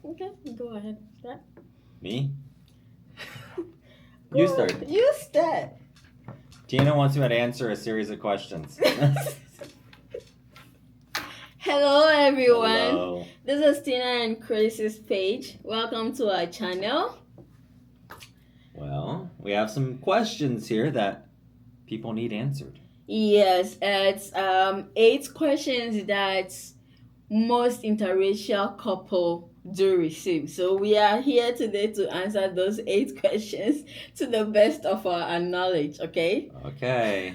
Okay, go ahead. Start. Me? Go You ahead. start. You start. Tina wants me to answer a series of questions. Hello, everyone. Hello. This is Tina and Chris's page. Welcome to our channel. Well, we have some questions here that people need answered. Yes, it's 8 questions that most interracial couple do receive. So we are here today to answer those 8 questions to the best of our knowledge. Okay. Okay.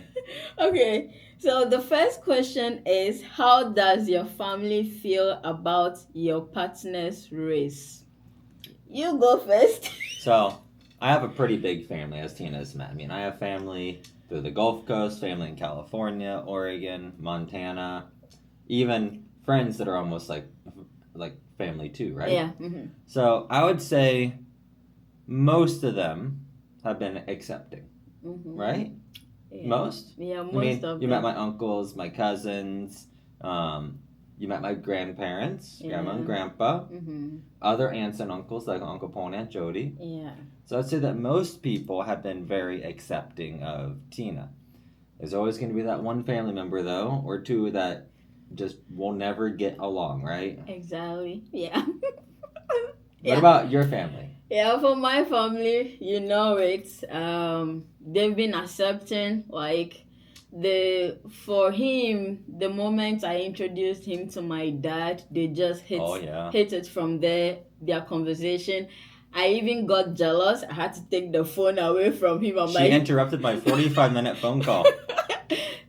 Okay. So the first question is, how does your family feel about your partner's race? You go first. So, I have a pretty big family, as Tina's met. I mean, I have family through the Gulf Coast, family in California, Oregon, Montana, even friends that are almost like family too, right? Yeah. Mm-hmm. So, I would say most of them have been accepting, Mm-hmm. right? Yeah. Most? Yeah, most I mean, of you them. met my uncles, my cousins, you met my grandparents, grandma and grandpa, Mm-hmm. other aunts and uncles like Uncle Paul and Aunt Jody. Yeah. So I'd say that most people have been very accepting of Tina. There's always going to be that one family member, though, or two that just will never get along, right? Exactly. Yeah. What about your family? Yeah, for my family, you know it. They've been accepting. Like for him, the moment I introduced him to my dad, they just hit it from there. Their conversation. I even got jealous. I had to take the phone away from him. She interrupted my 45-minute phone call.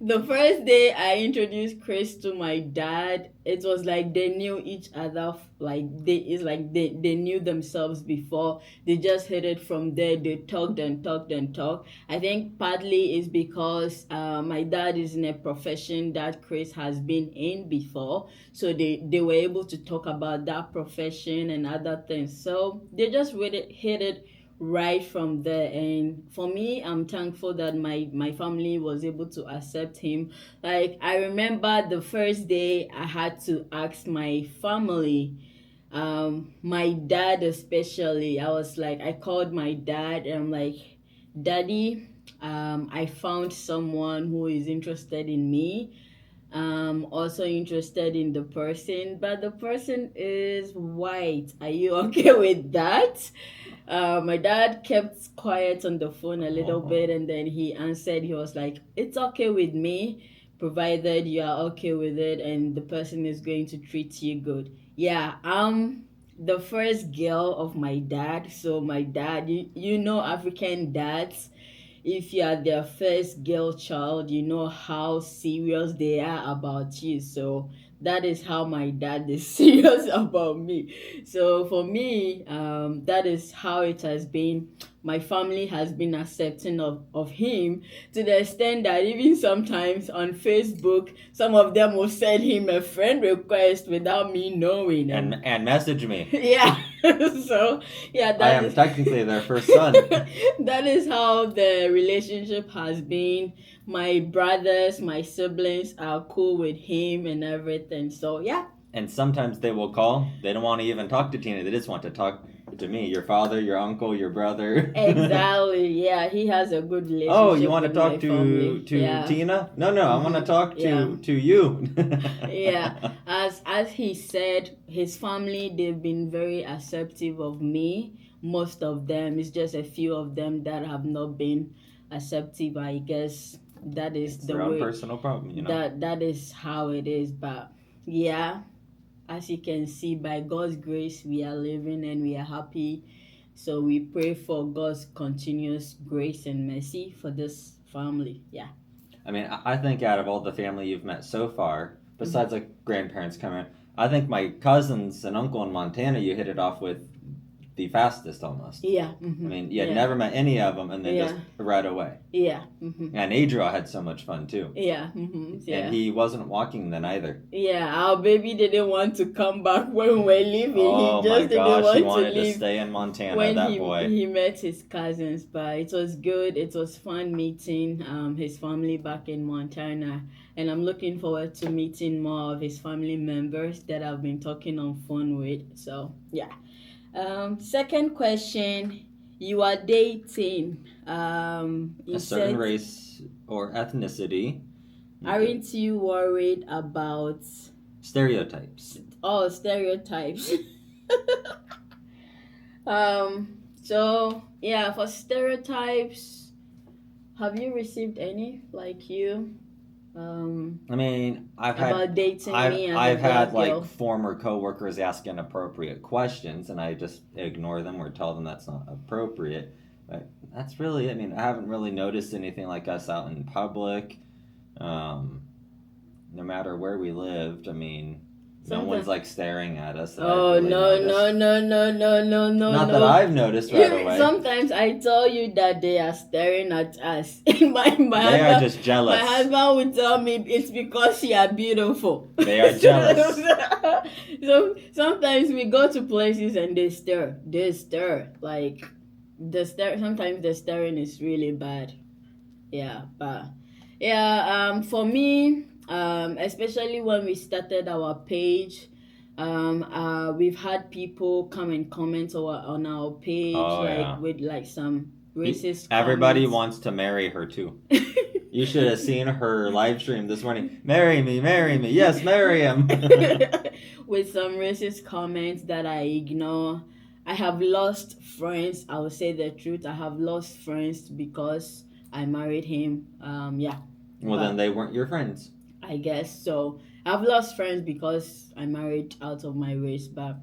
The first day I introduced Chris to my dad, it was like they knew each other. They knew themselves before. They just hit it from there. They talked and talked and talked. I think partly is because my dad is in a profession that Chris has been in before, so they were able to talk about that profession and other things. So they just really hit it right from there. And for me, I'm thankful that my family was able to accept him. Like, I remember the first day I had to ask my family, my dad especially. I called my dad and I'm like, Daddy, I found someone who is interested in me, also interested in the person, but the person is white. Are you okay with that? My dad kept quiet on the phone a little bit, and then he answered. He was like, "It's okay with me, provided you are okay with it, and the person is going to treat you good." Yeah, the first girl of my dad. So my dad, you know, African dads, if you are their first girl child, you know how serious they are about you. So that is how my dad is serious about me. So for me, that is how it has been. My family has been accepting of him, to the extent that even sometimes on Facebook, some of them will send him a friend request without me knowing. And message me. Yeah. So yeah, I am technically their first son. That is how the relationship has been. My brothers, my siblings are cool with him and everything. So yeah. And sometimes they will call. They don't want to even talk to Tina. They just want to talk to me, your father, your uncle, your brother. Exactly. Yeah, he has a good relationship. Oh, you want to with talk my to family. Yeah. Tina? No, I want to talk to you. Yeah, as he said, his family, they've been very accepting of me. Most of them, it's just a few of them that have not been accepting. I guess that is It's the their own way. personal problem, you know. That is how it is. But yeah, as you can see, by God's grace, we are living and we are happy. So we pray for God's continuous grace and mercy for this family. Yeah. I mean, I think out of all the family you've met so far, besides like grandparents coming, I think my cousins and uncle in Montana you hit it off with the fastest almost. Yeah. I mean, you had never met any of them, and then just right away. Yeah. And Adriel had so much fun too. Yeah. Yeah. And he wasn't walking then either. Yeah, our baby didn't want to come back when we're leaving. Oh He my just didn't gosh, want he to wanted to leave stay in Montana, when that boy. he met his cousins. But it was good. It was fun meeting his family back in Montana. And I'm looking forward to meeting more of his family members that I've been talking on phone with. So, yeah. Second question, you are dating. You A certain said, race or ethnicity. aren't you worried about Stereotypes. stereotypes? So yeah, for stereotypes, have you received any like you? I mean, About dating me as a I've had black girl. like former coworkers ask inappropriate questions, and I just ignore them or tell them that's not appropriate. But that's really, I mean, I haven't really noticed anything like us out in public. No matter where we lived, I mean, no one's like staring at us. That I've Oh really no noticed. no! Not that I've noticed right away. Sometimes I tell you that they are staring at us. my They are husband, just jealous. my husband would tell me it's because you are beautiful. They are jealous. So sometimes we go to places and they stare. They stare like the stare. Sometimes the staring is really bad. Yeah, but yeah. For me, especially when we started our page, we've had people come and comment on our page, with like some racist Everybody comments. wants to marry her too. You should have seen her live stream this morning. Marry me, yes, marry him. With some racist comments that I ignore. I have lost friends. I will say the truth. I have lost friends because I married him. Yeah. Well, then they weren't your friends. I guess so. I've lost friends because I married out of my race, but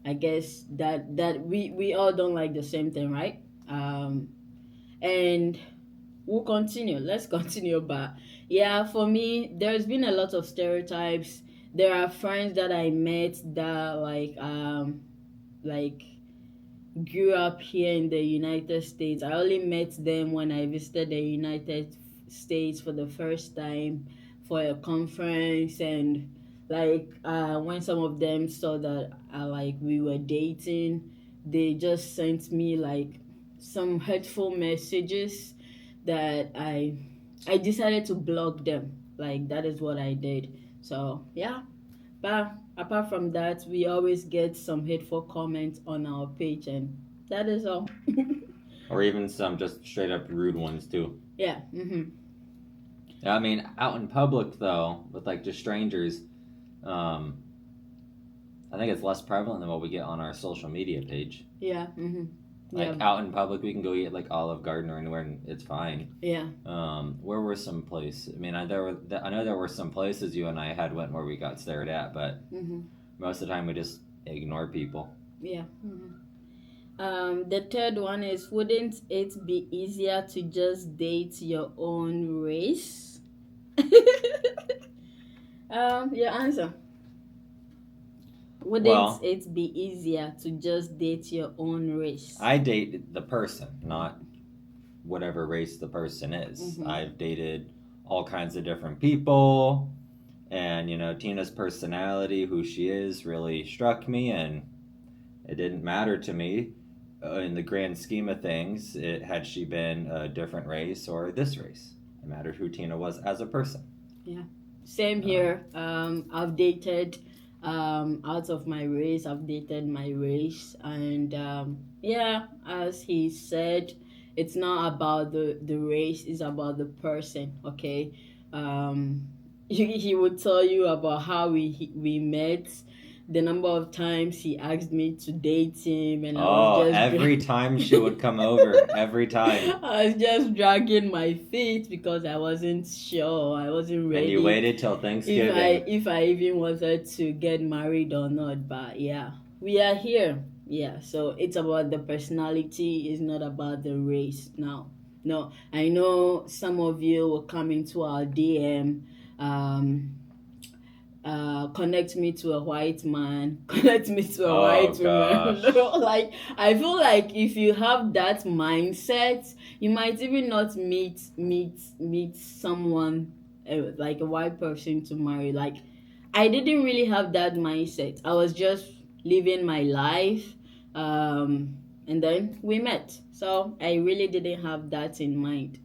I guess that we all don't like the same thing, right? And we'll continue. Let's continue. But yeah, for me, there's been a lot of stereotypes. There are friends that I met that like grew up here in the United States. I only met them when I visited the United States for the first time for a conference, and when some of them saw that we were dating, they just sent me like some hurtful messages that I decided to block them. Like that is what I did. So yeah, but apart from that, we always get some hateful comments on our page, and that is all. Or even some just straight up rude ones too. Yeah. I mean, out in public though, with like just strangers, I think it's less prevalent than what we get on our social media page. Yeah. Out in public, we can go eat at like Olive Garden or anywhere, and it's fine. Yeah. Where were some places? I mean, I know there were some places you and I had went where we got stared at, but most of the time we just ignore people. Yeah. The third one is, wouldn't it be easier to just date your own race? Your answer. Wouldn't it be easier to just date your own race? I date the person, not whatever race the person is. I've dated all kinds of different people, and Tina's personality, who she is, really struck me, and it didn't matter to me in the grand scheme of things. Had she been a different race or this race, it mattered who Tina was as a person. Yeah, same here. I've dated out of my race. I've dated my race, and yeah, as he said, it's not about the race, it's about the person. Okay. He would tell you about how we met, the number of times he asked me to date him, and every time she would come over, every time. I was just dragging my feet because I wasn't sure, I wasn't ready. And you waited till Thanksgiving. If I even wanted to get married or not. But yeah, we are here. Yeah, so it's about the personality, it's not about the race now. No, I know some of you will come into our DM connect me to a white man, connect me to a Oh white woman. gosh. Like, I feel like if you have that mindset, you might even not meet someone, like a white person to marry. Like, I didn't really have that mindset. I was just living my life, and then we met. So I really didn't have that in mind.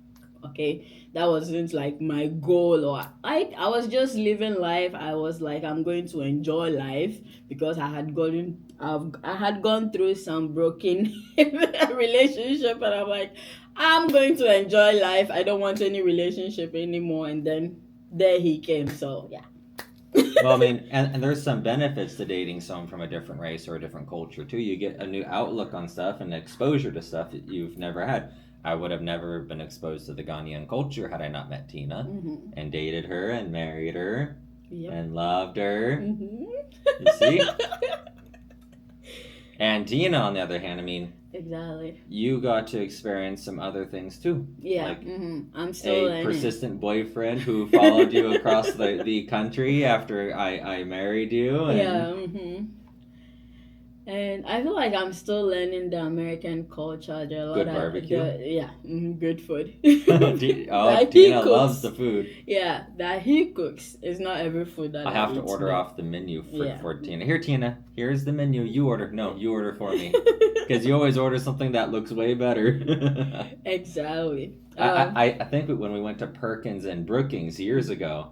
Okay, that wasn't like my goal, or I was just living life. I was like, I'm going to enjoy life because I had gone through some broken relationship, and I'm like, I'm going to enjoy life. I don't want any relationship anymore. And then there he came. So yeah. Well, I mean, and there's some benefits to dating someone from a different race or a different culture too. You get a new outlook on stuff and exposure to stuff that you've never had. I would have never been exposed to the Ghanaian culture had I not met Tina Mm-hmm. and dated her and married her Yep. and loved her. Mm-hmm. You see? And Tina, on the other hand, I mean, Exactly. you got to experience some other things too. Yeah. Like I'm still a learning. persistent boyfriend who followed you across the country after I married you. And Yeah. And I feel like I'm still learning the American culture. There are a lot good of barbecue. good food. Oh, That he Tina loves the cooks. food. Yeah, that he cooks. It's not every food that I have to eat, order but- off the menu Yeah. for Tina. Here, Tina, here's the menu. You order. No, you order for me. Because you always order something that looks way better. Exactly. I think when we went to Perkins and Brookings years ago,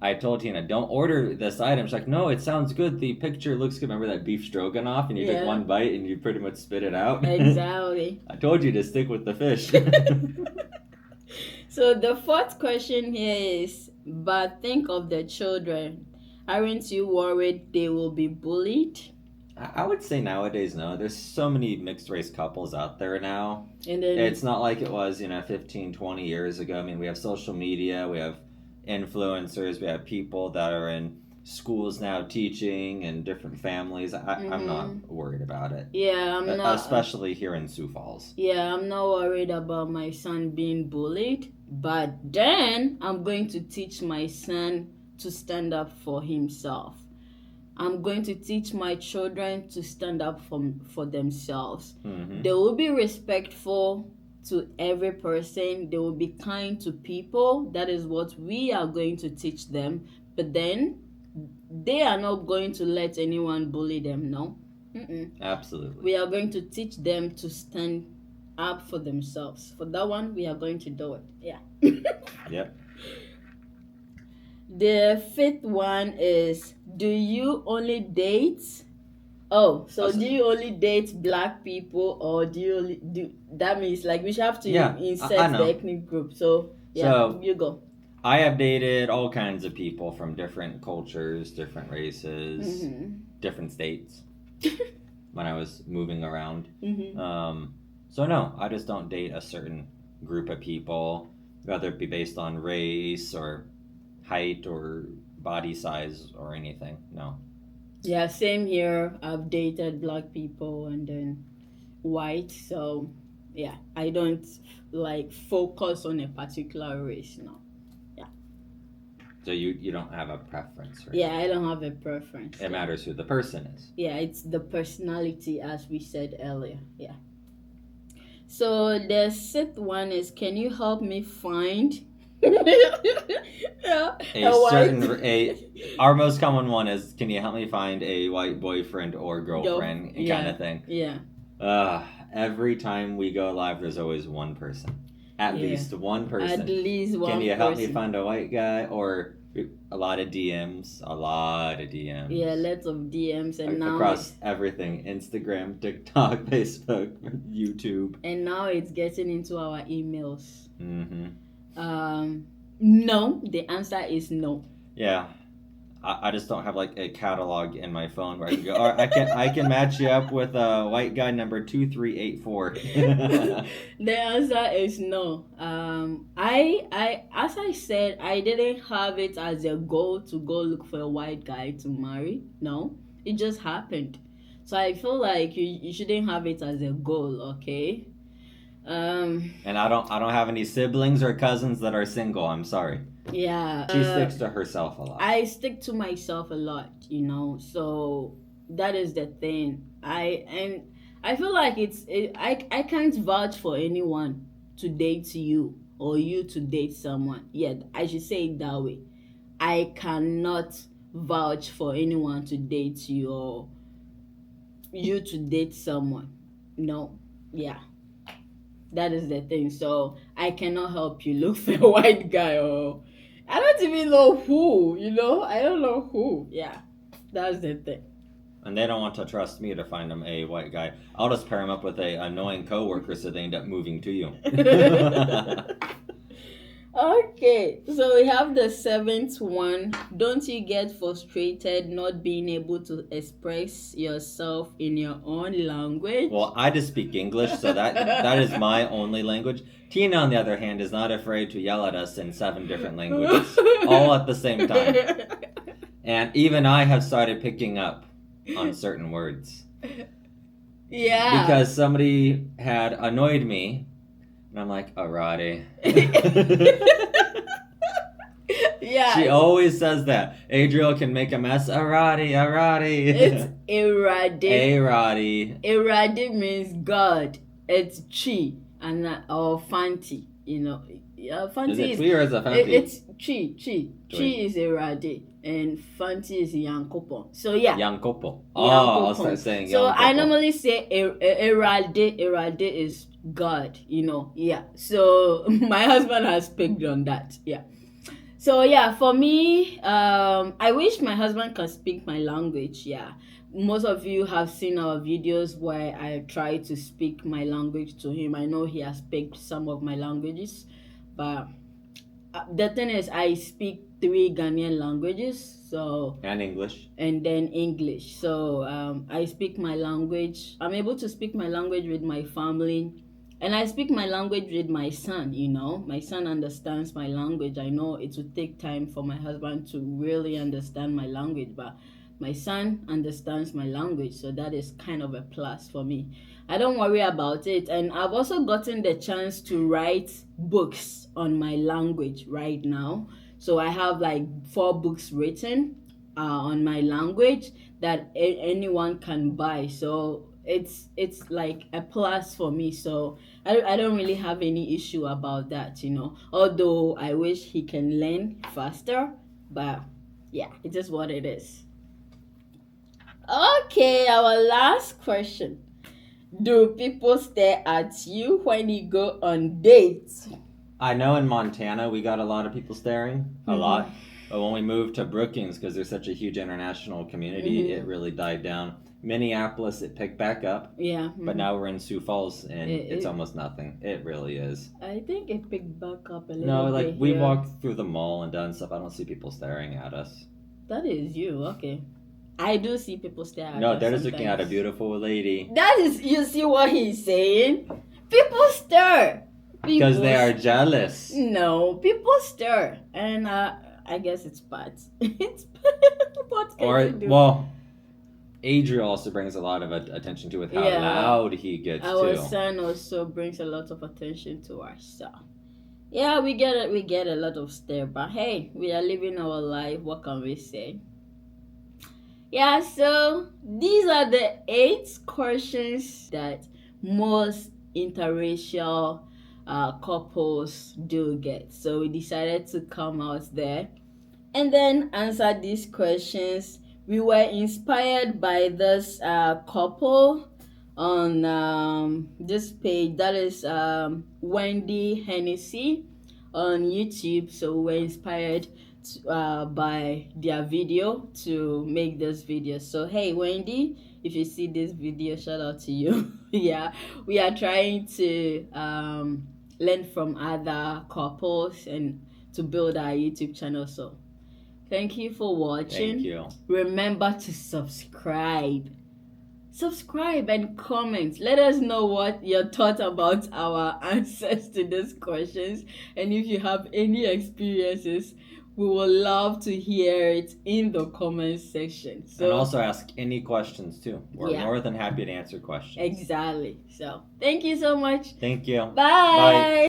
I told Tina, don't order this item. She's like, no, it sounds good. The picture looks good. Remember that beef stroganoff? And you took Yeah. one bite and you pretty much spit it out? Exactly. I told you to stick with the fish. So the fourth question here is, but think of the children. Aren't you worried they will be bullied? I would say nowadays, no. There's so many mixed race couples out there now. And then It's not like it was, 15, 20 years ago. I mean, we have social media, we have influencers, we have people that are in schools now teaching and different families. I'm not worried about it. yeah, I'm not Especially here in Sioux Falls. Yeah, I'm not worried about my son being bullied, but then I'm going to teach my son to stand up for himself. I'm going to teach my children to stand up for themselves. Mm-hmm. They will be respectful to every person. They will be kind to people. That is what we are going to teach them. But then they are not going to let anyone bully them, no? Absolutely. We are going to teach them to stand up for themselves. For that one, we are going to do it. Yeah. Yep. The fifth one is, do you only date? Oh, so do you only date black people, or do you only do? That means like we should have to Yeah, insert I know. the ethnic group. So yeah, So- you go. I have dated all kinds of people from different cultures, different races, different states when I was moving around. So no, I just don't date a certain group of people, whether it be based on race or height or body size or anything. No. Yeah, same here. I've dated black people and then white. So yeah, I don't like focus on a particular race now. So you don't have a preference, right? Yeah, I don't have a preference. It matters who the person is. Yeah, it's the personality, as we said earlier. Yeah. So the sixth one is, can you help me find yeah, Our most common one is, can you help me find a white boyfriend or girlfriend kind of thing. Yeah. Every time we go live, there's always one person. At least one person. At least one Can you person. help me find a white guy? Or a lot of DMs. A lot of DMs. Yeah, lots of DMs, and now across everything: Instagram, TikTok, Facebook, YouTube. And now it's getting into our emails. Mm-hmm. No. The answer is no. Yeah. I just don't have like a catalog in my phone where I can go. Or I can match you up with a white guy number 2384. The answer is no. I as I said, I didn't have it as a goal to go look for a white guy to marry. No, it just happened. So I feel like you shouldn't have it as a goal. Okay. And I don't have any siblings or cousins that are single. I'm sorry. Yeah. She sticks to herself a lot. I stick to myself a lot, so that is the thing. I feel like I can't vouch for anyone to date you or you to date someone. Yeah, I should say it that way. I cannot vouch for anyone to date you or you to date someone. No. Yeah. That is the thing. So I cannot help you look for a white guy or I don't even know who, I don't know who. Yeah. That's the thing. And they don't want to trust me to find them a white guy. I'll just pair him up with a annoying coworker so they end up moving to you. Okay, so we have the seventh one. Don't you get frustrated not being able to express yourself in your own language? Well, I just speak English, so that is my only language. Tina, on the other hand, is not afraid to yell at us in 7 different languages, all at the same time. And even I have started picking up on certain words. Yeah. Because somebody had annoyed me, and I'm like, alrighty. Yeah. She always says that. Adriel can make a mess. Alrighty. It's erade. Alrighty. Erade means God. It's chi and or fanti. Fanti Is it Twi or is it Fanti? It's chi. Chi is erade and fanti is yankopon. So yeah. Yankopo. Oh, I'll start saying Yankopo. So I normally say erade. Erade is God. Yeah. So my husband has picked on that. Yeah. So yeah, for me, I wish my husband can speak my language. Yeah, most of you have seen our videos where I try to speak my language to him. I know he has picked some of my languages, but the thing is, I speak 3 Ghanaian languages. So and English. And then English. So I speak my language. I'm able to speak my language with my family. And I speak my language with my son, My son understands my language. I know it would take time for my husband to really understand my language, but my son understands my language, so that is kind of a plus for me. I don't worry about it. And I've also gotten the chance to write books on my language right now. So I have like 4 books written on my language that anyone can buy. So it's like a plus for me. So I don't really have any issue about that, although I wish he can learn faster, but yeah, it is what it is. Okay, our last question. Do people stare at you when you go on dates? I know in Montana we got a lot of people staring, a lot. But when we moved to Brookings, because there's such a huge international community, it really died down. Minneapolis, it picked back up. Yeah. But now we're in Sioux Falls, and it's almost nothing. It really is. I think it picked back up a little bit. No, like we here. walked through the mall and done stuff. I don't see people staring at us. That is you, okay. I do see people stare at us. No, they're just looking at a beautiful lady. That is, you see what he's saying? People stare. Because they are jealous. No, people stare. And I guess it's bad. It's what can you do? Well, Adriel also brings a lot of attention to with how loud he gets Our too. son also brings a lot of attention to us. So yeah, we get a lot of stare, but hey, we are living our life. What can we say? Yeah, so these are the 8 questions that most interracial couples do get. So we decided to come out there and then answer these questions. We were inspired by this couple on this page, that is Wendy Hennessy on YouTube. So we were inspired by their video to make this video. So hey Wendy, if you see this video, shout out to you. Yeah, we are trying to learn from other couples and to build our YouTube channel. So thank you for watching. Thank you. Remember to subscribe and comment. Let us know what your thought about our answers to these questions, and if you have any experiences, we would love to hear it in the comment section. So, and also ask any questions too. We're more than happy to answer questions. Exactly. So thank you so much. Thank you. Bye.